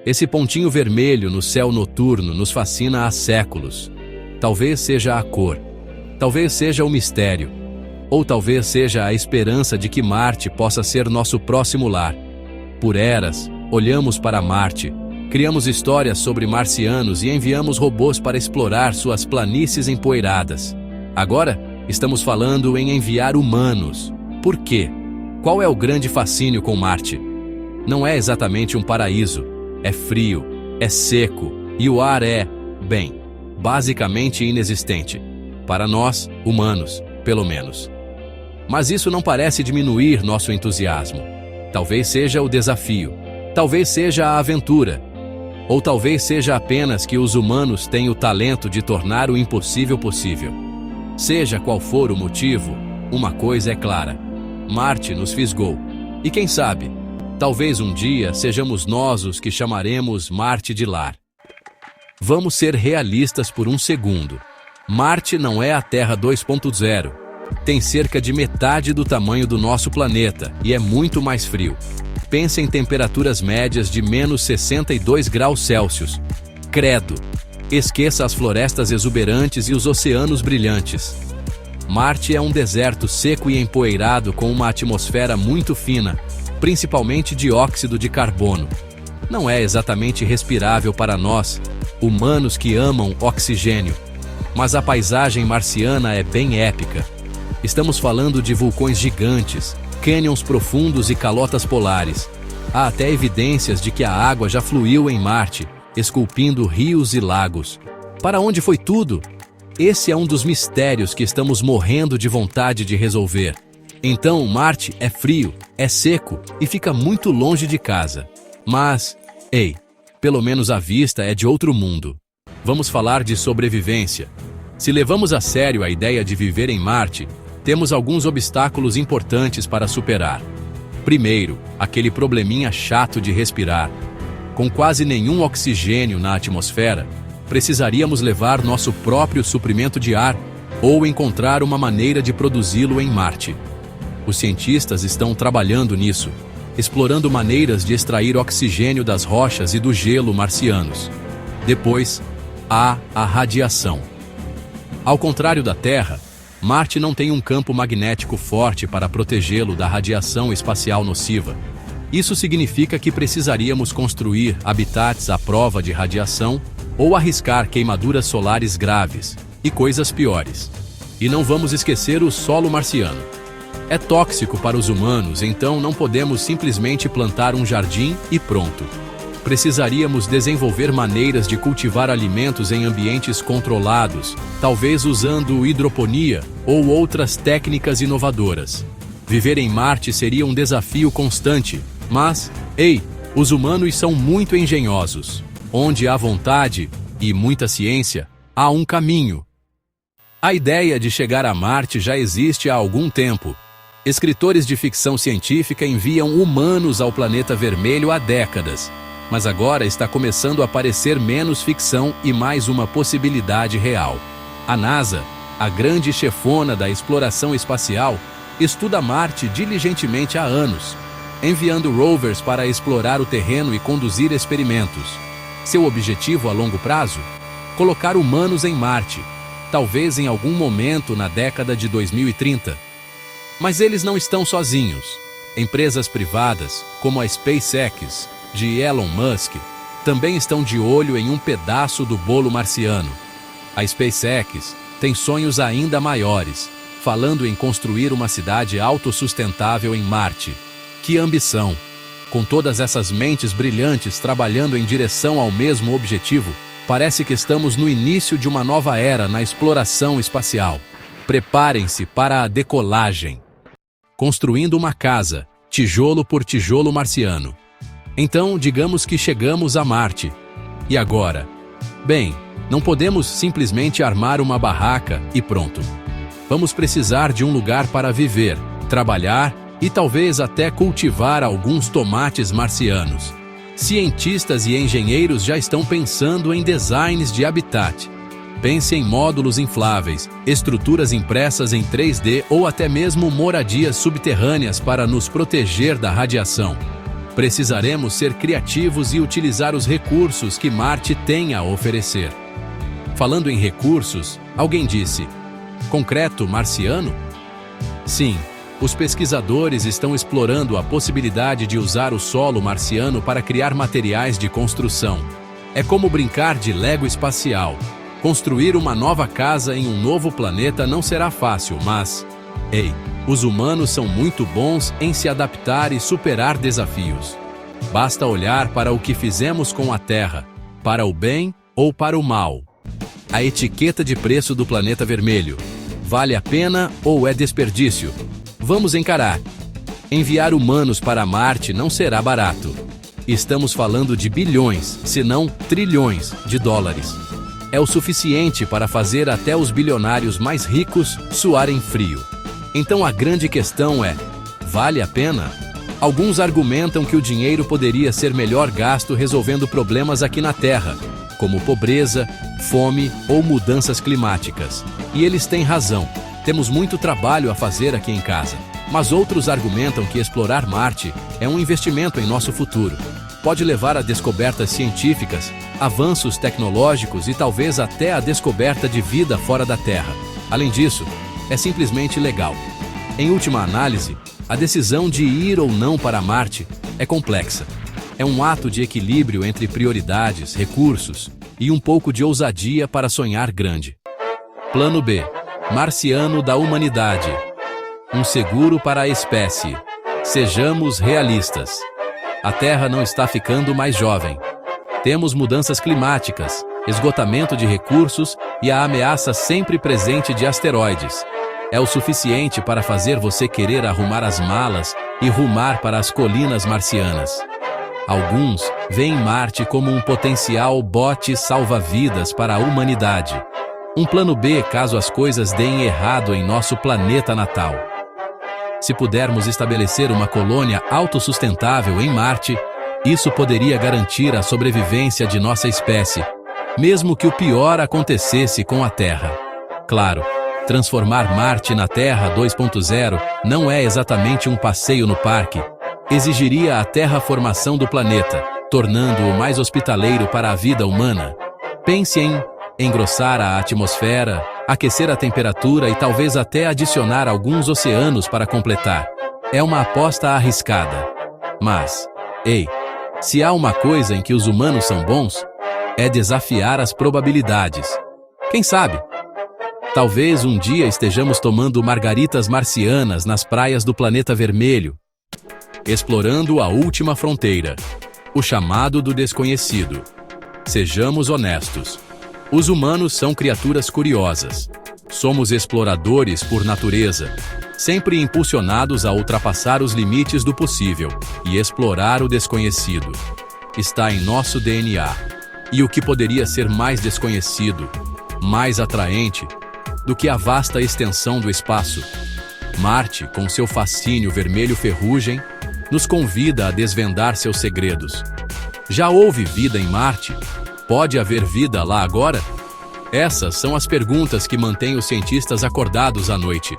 Esse pontinho vermelho no céu noturno nos fascina há séculos. Talvez seja a cor, talvez seja o mistério, ou talvez seja a esperança de que Marte possa ser nosso próximo lar. Por eras, olhamos para Marte, criamos histórias sobre marcianos e enviamos robôs para explorar suas planícies empoeiradas. Agora, estamos falando em enviar humanos. Por quê? Qual é o grande fascínio com Marte? Não é exatamente um paraíso. É frio, é seco e o ar é, bem, basicamente inexistente. Para nós, humanos, pelo menos. Mas isso não parece diminuir nosso entusiasmo. Talvez seja o desafio. Talvez seja a aventura. Ou talvez seja apenas que os humanos têm o talento de tornar o impossível possível. Seja qual for o motivo, uma coisa é clara: Marte nos fisgou. E quem sabe, talvez um dia sejamos nós os que chamaremos Marte de lar. Vamos ser realistas por um segundo. Marte não é a Terra 2.0. Tem cerca de metade do tamanho do nosso planeta e é muito mais frio. Pense em temperaturas médias de menos 62 graus Celsius. Credo! Esqueça as florestas exuberantes e os oceanos brilhantes. Marte é um deserto seco e empoeirado com uma atmosfera muito fina, principalmente dióxido de carbono. Não é exatamente respirável para nós, humanos que amam oxigênio. Mas a paisagem marciana é bem épica. Estamos falando de vulcões gigantes, cânions profundos e calotas polares. Há até evidências de que a água já fluiu em Marte, esculpindo rios e lagos. Para onde foi tudo? Esse é um dos mistérios que estamos morrendo de vontade de resolver. Então, Marte é frio, é seco e fica muito longe de casa. Mas, ei, pelo menos a vista é de outro mundo. Vamos falar de sobrevivência. Se levamos a sério a ideia de viver em Marte, temos alguns obstáculos importantes para superar. Primeiro, aquele probleminha chato de respirar. Com quase nenhum oxigênio na atmosfera, precisaríamos levar nosso próprio suprimento de ar ou encontrar uma maneira de produzi-lo em Marte. Os cientistas estão trabalhando nisso, explorando maneiras de extrair oxigênio das rochas e do gelo marcianos. Depois, há a radiação. Ao contrário da Terra, Marte não tem um campo magnético forte para protegê-lo da radiação espacial nociva. Isso significa que precisaríamos construir habitats à prova de radiação ou arriscar queimaduras solares graves e coisas piores. E não vamos esquecer o solo marciano. É tóxico para os humanos, então não podemos simplesmente plantar um jardim e pronto. Precisaríamos desenvolver maneiras de cultivar alimentos em ambientes controlados, talvez usando hidroponia ou outras técnicas inovadoras. Viver em Marte seria um desafio constante, mas, ei, os humanos são muito engenhosos. Onde há vontade e muita ciência, há um caminho. A ideia de chegar a Marte já existe há algum tempo. Escritores de ficção científica enviam humanos ao planeta vermelho há décadas. Mas agora está começando a parecer menos ficção e mais uma possibilidade real. A NASA, a grande chefona da exploração espacial, estuda Marte diligentemente há anos, enviando rovers para explorar o terreno e conduzir experimentos. Seu objetivo a longo prazo? Colocar humanos em Marte, talvez em algum momento na década de 2030. Mas eles não estão sozinhos. Empresas privadas, como a SpaceX, de Elon Musk, também estão de olho em um pedaço do bolo marciano. A SpaceX tem sonhos ainda maiores, falando em construir uma cidade autossustentável em Marte. Que ambição! Com todas essas mentes brilhantes trabalhando em direção ao mesmo objetivo, parece que estamos no início de uma nova era na exploração espacial. Preparem-se para a decolagem. Construindo uma casa, tijolo por tijolo marciano. Então, digamos que chegamos a Marte. E agora? Bem, não podemos simplesmente armar uma barraca e pronto. Vamos precisar de um lugar para viver, trabalhar e talvez até cultivar alguns tomates marcianos. Cientistas e engenheiros já estão pensando em designs de habitat. Pense em módulos infláveis, estruturas impressas em 3D ou até mesmo moradias subterrâneas para nos proteger da radiação. Precisaremos ser criativos e utilizar os recursos que Marte tem a oferecer. Falando em recursos, alguém disse: concreto marciano? Sim, os pesquisadores estão explorando a possibilidade de usar o solo marciano para criar materiais de construção. É como brincar de Lego espacial. Construir uma nova casa em um novo planeta não será fácil, mas... Ei, os humanos são muito bons em se adaptar e superar desafios. Basta olhar para o que fizemos com a Terra, para o bem ou para o mal. A etiqueta de preço do planeta vermelho. Vale a pena ou é desperdício? Vamos encarar. Enviar humanos para Marte não será barato. Estamos falando de bilhões, se não trilhões de dólares. É o suficiente para fazer até os bilionários mais ricos suarem frio. Então a grande questão é: vale a pena? Alguns argumentam que o dinheiro poderia ser melhor gasto resolvendo problemas aqui na Terra, como pobreza, fome ou mudanças climáticas. E eles têm razão. Temos muito trabalho a fazer aqui em casa. Mas outros argumentam que explorar Marte é um investimento em nosso futuro. Pode levar a descobertas científicas, avanços tecnológicos e talvez até a descoberta de vida fora da Terra. Além disso, é simplesmente legal. Em última análise, a decisão de ir ou não para Marte é complexa. É um ato de equilíbrio entre prioridades, recursos e um pouco de ousadia para sonhar grande. Plano B. Marciano da humanidade. Um seguro para a espécie. Sejamos realistas. A Terra não está ficando mais jovem. Temos mudanças climáticas, esgotamento de recursos e a ameaça sempre presente de asteroides. É o suficiente para fazer você querer arrumar as malas e rumar para as colinas marcianas. Alguns veem Marte como um potencial bote salva-vidas para a humanidade. Um plano B caso as coisas deem errado em nosso planeta natal. Se pudermos estabelecer uma colônia autossustentável em Marte, isso poderia garantir a sobrevivência de nossa espécie, mesmo que o pior acontecesse com a Terra. Claro, transformar Marte na Terra 2.0 não é exatamente um passeio no parque. Exigiria a terraformação do planeta, tornando-o mais hospitaleiro para a vida humana. Pense em engrossar a atmosfera, aquecer a temperatura e talvez até adicionar alguns oceanos para completar. É uma aposta arriscada. Mas, ei, se há uma coisa em que os humanos são bons, é desafiar as probabilidades. Quem sabe? Talvez um dia estejamos tomando margaritas marcianas nas praias do planeta vermelho, explorando a última fronteira, o chamado do desconhecido. Sejamos honestos. Os humanos são criaturas curiosas. Somos exploradores por natureza, sempre impulsionados a ultrapassar os limites do possível e explorar o desconhecido. Está em nosso DNA. E o que poderia ser mais desconhecido, mais atraente, do que a vasta extensão do espaço? Marte, com seu fascínio vermelho ferrugem, nos convida a desvendar seus segredos. Já houve vida em Marte? Pode haver vida lá agora? Essas são as perguntas que mantêm os cientistas acordados à noite.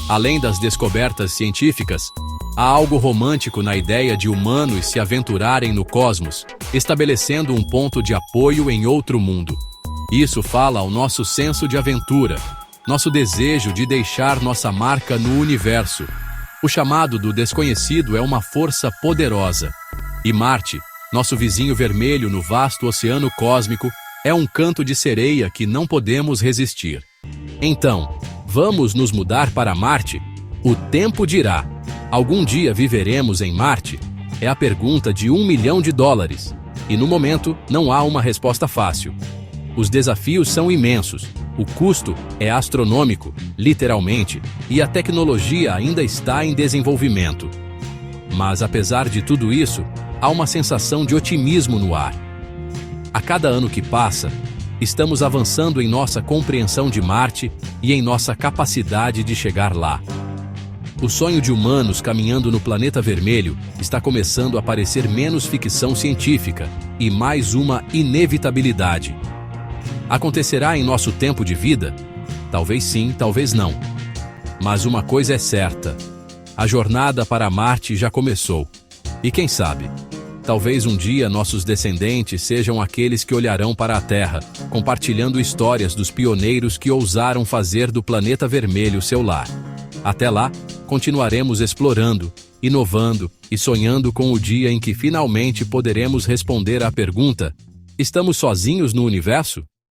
Além das descobertas científicas, há algo romântico na ideia de humanos se aventurarem no cosmos, estabelecendo um ponto de apoio em outro mundo. Isso fala ao nosso senso de aventura, nosso desejo de deixar nossa marca no universo. O chamado do desconhecido é uma força poderosa. E Marte, nosso vizinho vermelho no vasto oceano cósmico, é um canto de sereia que não podemos resistir. Então, vamos nos mudar para Marte? O tempo dirá. Algum dia viveremos em Marte? É a pergunta de $1 milhão. E no momento, não há uma resposta fácil. Os desafios são imensos. O custo é astronômico, literalmente, e a tecnologia ainda está em desenvolvimento. Mas apesar de tudo isso, há uma sensação de otimismo no ar. A cada ano que passa, estamos avançando em nossa compreensão de Marte e em nossa capacidade de chegar lá. O sonho de humanos caminhando no planeta vermelho está começando a parecer menos ficção científica e mais uma inevitabilidade. Acontecerá em nosso tempo de vida? Talvez sim, talvez não. Mas uma coisa é certa: a jornada para Marte já começou. E quem sabe? Talvez um dia nossos descendentes sejam aqueles que olharão para a Terra, compartilhando histórias dos pioneiros que ousaram fazer do planeta vermelho seu lar. Até lá, continuaremos explorando, inovando e sonhando com o dia em que finalmente poderemos responder à pergunta: estamos sozinhos no universo?